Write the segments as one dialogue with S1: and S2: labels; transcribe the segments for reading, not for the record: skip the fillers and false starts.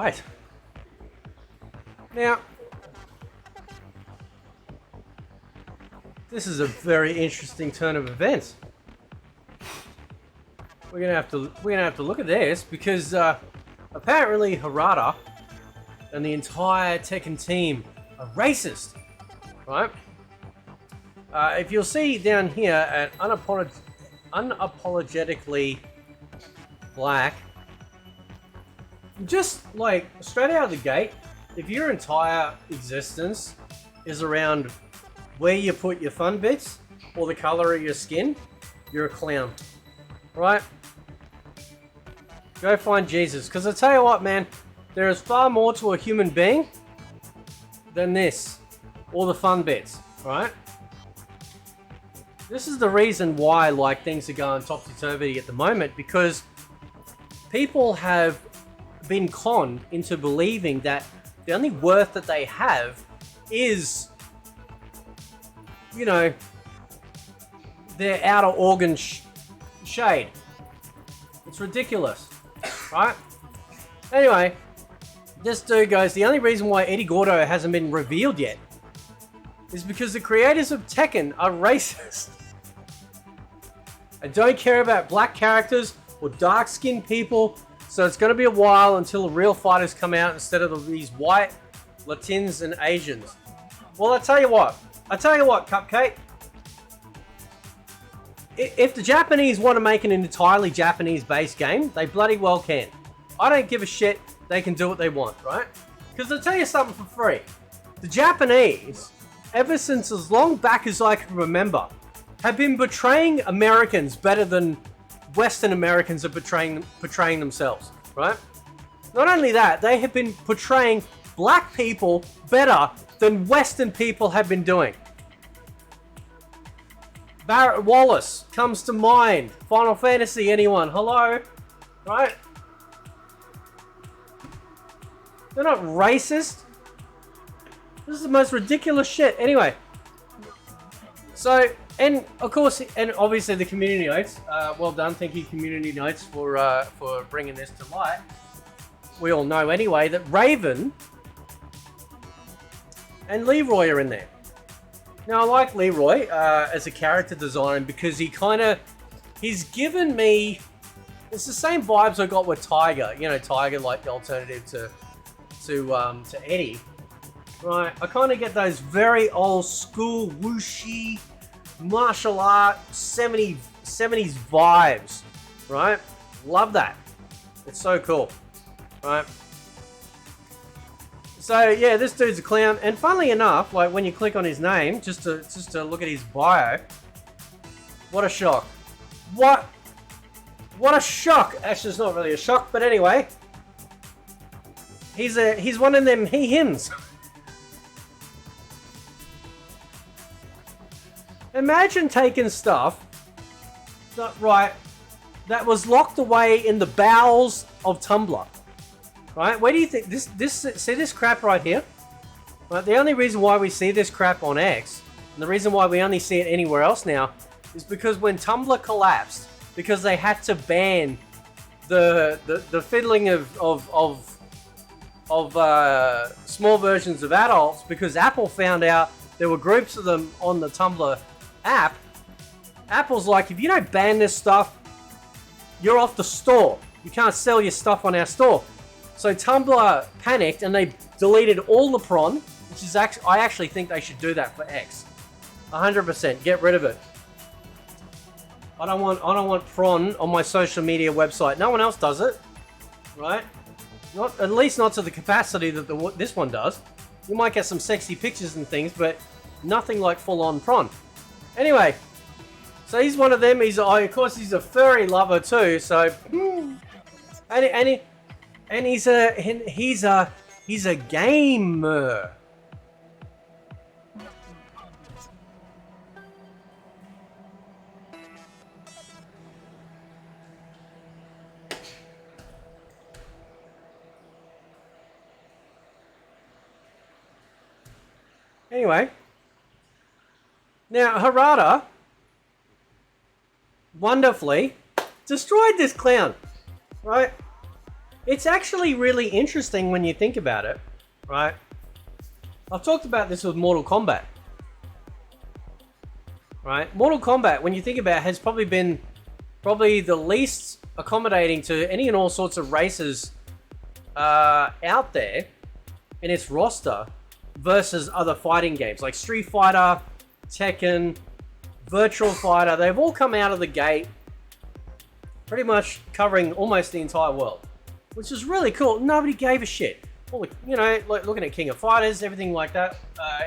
S1: right. Now, this is a very interesting turn of events. We're gonna have to look at this because apparently Harada and the entire Tekken team are racist, right? If you'll see down here at unapologetically black, just like straight out of the gate, if your entire existence is around where you put your fun bits or the color of your skin, you're a clown, right? Go find Jesus, because I tell you what, man, there is far more to a human being than this, all the fun bits, right? This is the reason why, like, things are going topsy-turvy at the moment, because people have been conned into believing that the only worth that they have is, you know, their outer organ shade. It's ridiculous, right? Anyway, this dude goes, the only reason why Eddy Gordo hasn't been revealed yet is because the creators of Tekken are racist. I don't care about black characters or dark-skinned people, so it's going to be a while until the real fighters come out instead of these white Latins and Asians. Well, I tell you what, Cupcake. If the Japanese want to make an entirely Japanese-based game, they bloody well can. I don't give a shit. They can do what they want, right? Because I'll tell you something for free. The Japanese, ever since as long back as I can remember, have been portraying Americans better than Western Americans are portraying themselves, right? Not only that, they have been portraying black people better than Western people have been doing. Barrett Wallace comes to mind. Final Fantasy, anyone? Hello? Right? They're not racist. This is the most ridiculous shit. Anyway. So, and of course, and obviously the community notes. Well done. Thank you, community notes, for bringing this to light. We all know anyway that Raven and Leroy are in there. Now, I like Leroy as a character design because he's given me, it's the same vibes I got with Tiger. You know, Tiger, like the alternative to Eddy. Right, I kind of get those very old school whooshy martial art 70s vibes, right? Love that. It's so cool, right? So yeah, this dude's a clown, and funnily enough, like when you click on his name, just to look at his bio, what a shock! What a shock! Actually, it's not really a shock, but anyway, he's one of them he/hims. Imagine taking stuff that was locked away in the bowels of Tumblr. Right? Where do you think see this crap right here? Right, the only reason why we see this crap on X, and the reason why we only see it anywhere else now, is because when Tumblr collapsed, because they had to ban the fiddling of small versions of adults, because Apple found out there were groups of them on the Tumblr app. Apple's like, if you don't ban this stuff, you're off the store. You can't sell your stuff on our store. So Tumblr panicked and they deleted all the prawn, which is actually, I actually think they should do that for X. 100%, get rid of it. I don't want prawn on my social media website. No one else does it, right? Not, at least not to the capacity that this one does. You might get some sexy pictures and things, but nothing like full-on prawn. Anyway, so he's one of them. Of course, he's a furry lover too. So, and he's a gamer. Anyway, now Harada wonderfully destroyed this clown, right? It's actually really interesting when you think about it, right? I've talked about this with Mortal Kombat, right? Mortal Kombat, when you think about it, has probably been the least accommodating to any and all sorts of races out there in its roster versus other fighting games like Street Fighter, Tekken, Virtual Fighter. They've all come out of the gate pretty much covering almost the entire world, which is really cool. Nobody gave a shit. All the, you know, like looking at King of Fighters, everything like that,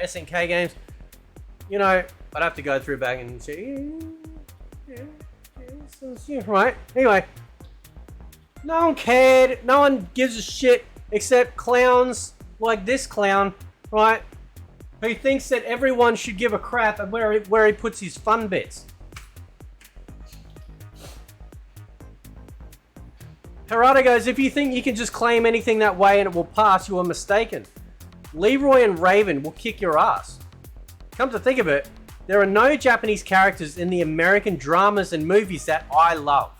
S1: SNK games. You know, I'd have to go through back and see. Yeah, right. Anyway, no one cared. No one gives a shit except clowns like this clown, right? Who thinks that everyone should give a crap at where he puts his fun bits. Harada goes, if you think you can just claim anything that way and it will pass, you are mistaken. Leroy and Raven will kick your ass. Come to think of it, there are no Japanese characters in the American dramas and movies that I love.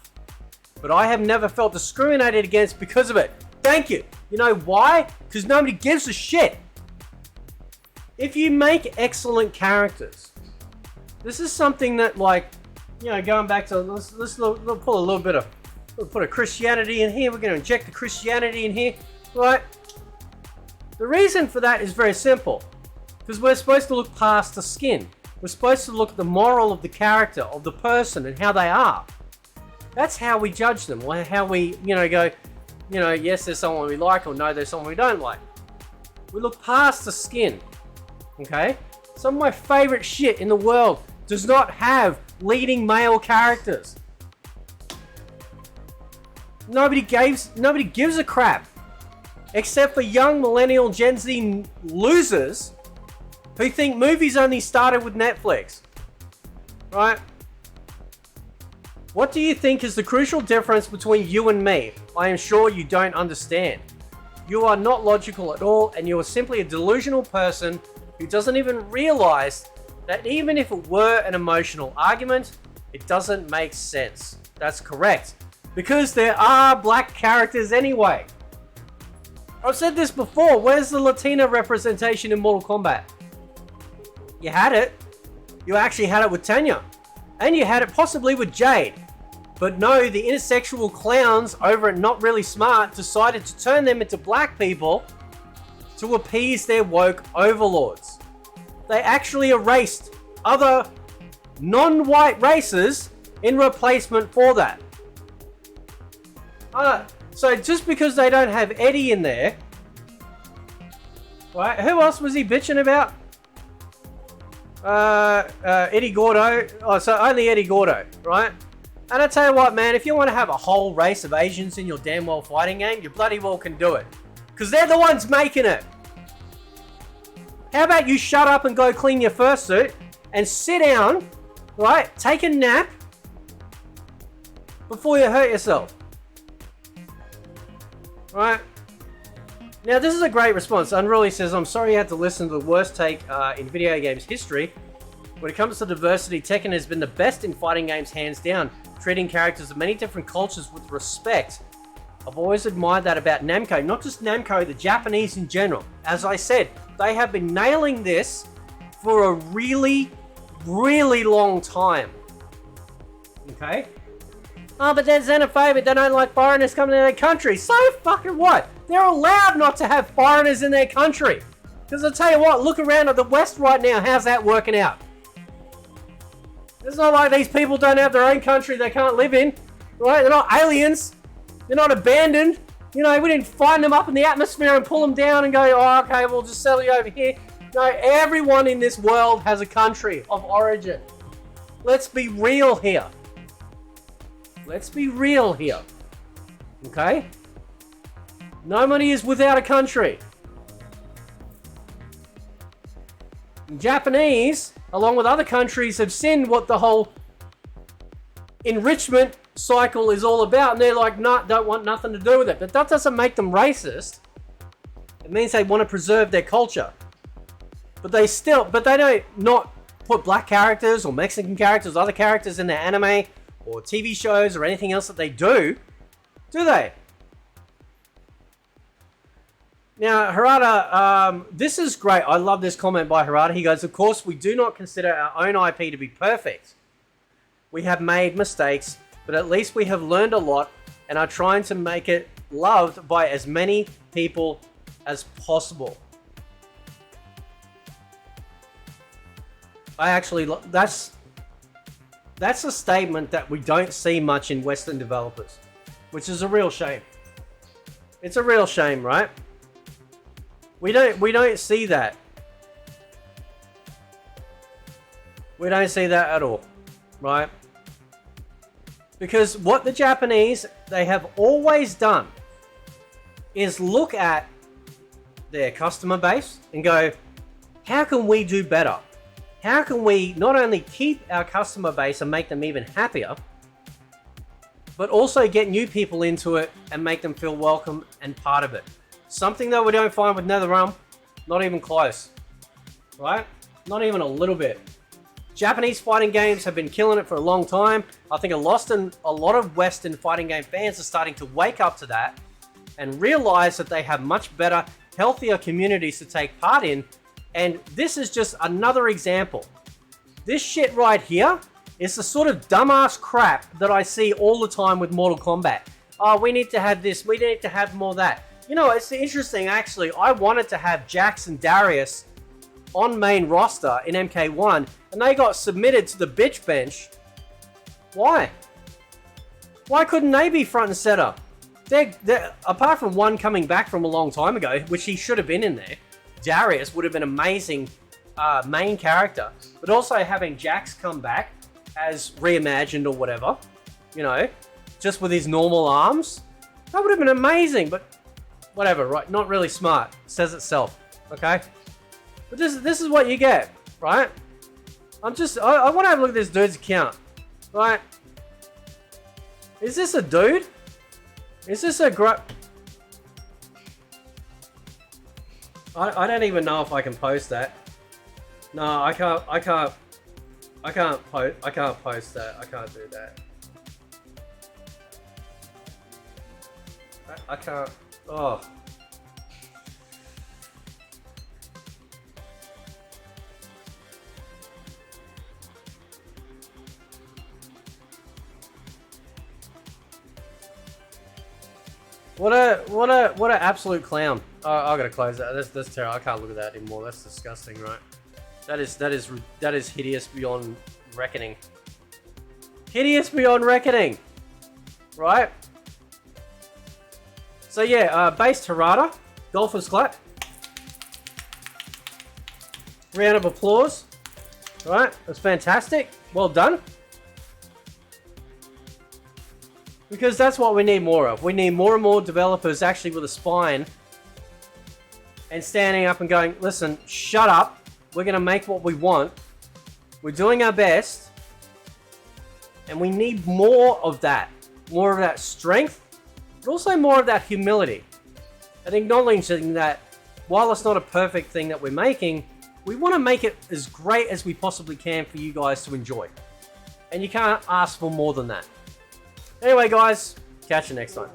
S1: But I have never felt discriminated against because of it. Thank you. You know why? Because nobody gives a shit. If you make excellent characters, this is something that, like, you know, going back to, let's pull a little bit of, we'll put a Christianity in here. We're going to inject the Christianity in here, right? The reason for that is very simple. Because we're supposed to look past the skin. We're supposed to look at the moral of the character, of the person, and how they are. That's how we judge them, or how we, you know, go, you know, yes, there's someone we like, or no, there's someone we don't like. We look past the skin, okay? Some of my favorite shit in the world does not have leading male characters. Nobody gives a crap, except for young millennial Gen Z losers who think movies only started with Netflix, right? What do you think is the crucial difference between you and me? I am sure you don't understand. You are not logical at all, and you are simply a delusional person who doesn't even realize that even if it were an emotional argument, it doesn't make sense. That's correct. Because there are black characters anyway. I've said this before, where's the Latina representation in Mortal Kombat? You had it. You actually had it with Tanya. And you had it possibly with Jade. But no, the intersexual clowns over at Not Really Smart decided to turn them into black people to appease their woke overlords. They actually erased other non-white races in replacement for that. So just because they don't have Eddy in there, right? Who else was he bitching about? Eddy Gordo. Oh, so only Eddy Gordo, right? And I tell you what, man, if you want to have a whole race of Asians in your damn well fighting game, you bloody well can do it. Because they're the ones making it. How about you shut up and go clean your fursuit and sit down, right? Take a nap before you hurt yourself. Right? Now, this is a great response. Unruly says, I'm sorry you had to listen to the worst take in video games history. When it comes to diversity, Tekken has been the best in fighting games, hands down, treating characters of many different cultures with respect. I've always admired that about Namco. Not just Namco, the Japanese in general. As I said, they have been nailing this for a really, really long time. Okay? Oh, but they're xenophobic. They don't like foreigners coming to their country. So fucking what? They're allowed not to have foreigners in their country. Because I'll tell you what, look around at the West right now. How's that working out? It's not like these people don't have their own country they can't live in. Right? They're not aliens. They're not abandoned. You know, we didn't find them up in the atmosphere and pull them down and go, oh, okay, we'll just settle you over here. No, everyone in this world has a country of origin. Let's be real here. Let's be real here. Okay? Nobody is without a country. Japanese, along with other countries, have seen what the whole enrichment cycle is all about, and they're like, nah, don't want nothing to do with it. But that doesn't make them racist. It means they want to preserve their culture. But they don't not put black characters or Mexican characters, other characters in their anime or TV shows or anything else that they do they? Now, Harada, this is great. I love this comment by Harada. He goes, of course, we do not consider our own IP to be perfect. We have made mistakes, but at least we have learned a lot and are trying to make it loved by as many people as possible. That's a statement that we don't see much in Western developers, which is a real shame. It's a real shame, right? We don't see that. We don't see that at all, right? Because what the Japanese, they have always done is look at their customer base and go, how can we do better? How can we not only keep our customer base and make them even happier, but also get new people into it and make them feel welcome and part of it? Something that we don't find with NetherRealm, not even close, right? Not even a little bit. Japanese fighting games have been killing it for a long time. I think a lot of Western fighting game fans are starting to wake up to that and realize that they have much better, healthier communities to take part in. And this is just another example. This shit right here is the sort of dumbass crap that I see all the time with Mortal Kombat. Oh, we need to have this, we need to have more of that. You know, it's interesting actually. I wanted to have Jax and Darius on main roster in MK1, and they got submitted to the bitch bench. Why? Why couldn't they be front and center? They're, apart from one coming back from a long time ago, which he should have been in there, Darius would have been an amazing main character. But also having Jax come back as reimagined or whatever, you know, just with his normal arms, that would have been amazing. But whatever, right? Not really smart. Says itself, okay? But this is what you get, right? I want to have a look at this dude's account, right? Is this a dude? Is this a I don't even know if I can post that. No, I can't post that. I can't do that. I can't. Oh. What a absolute clown. Oh, I gotta close that. That's terrible. I can't look at that anymore. That's disgusting, right? That is hideous beyond reckoning. Hideous beyond reckoning. Right? So yeah, base Harada, golfer's clap. Round of applause. Right? That's fantastic. Well done. Because that's what we need more of. We need more and more developers actually with a spine and standing up and going, listen, shut up. We're going to make what we want. We're doing our best. And we need more of that. More of that strength, but also more of that humility. And acknowledging that while it's not a perfect thing that we're making, we want to make it as great as we possibly can for you guys to enjoy. And you can't ask for more than that. Anyway, guys, catch you next time.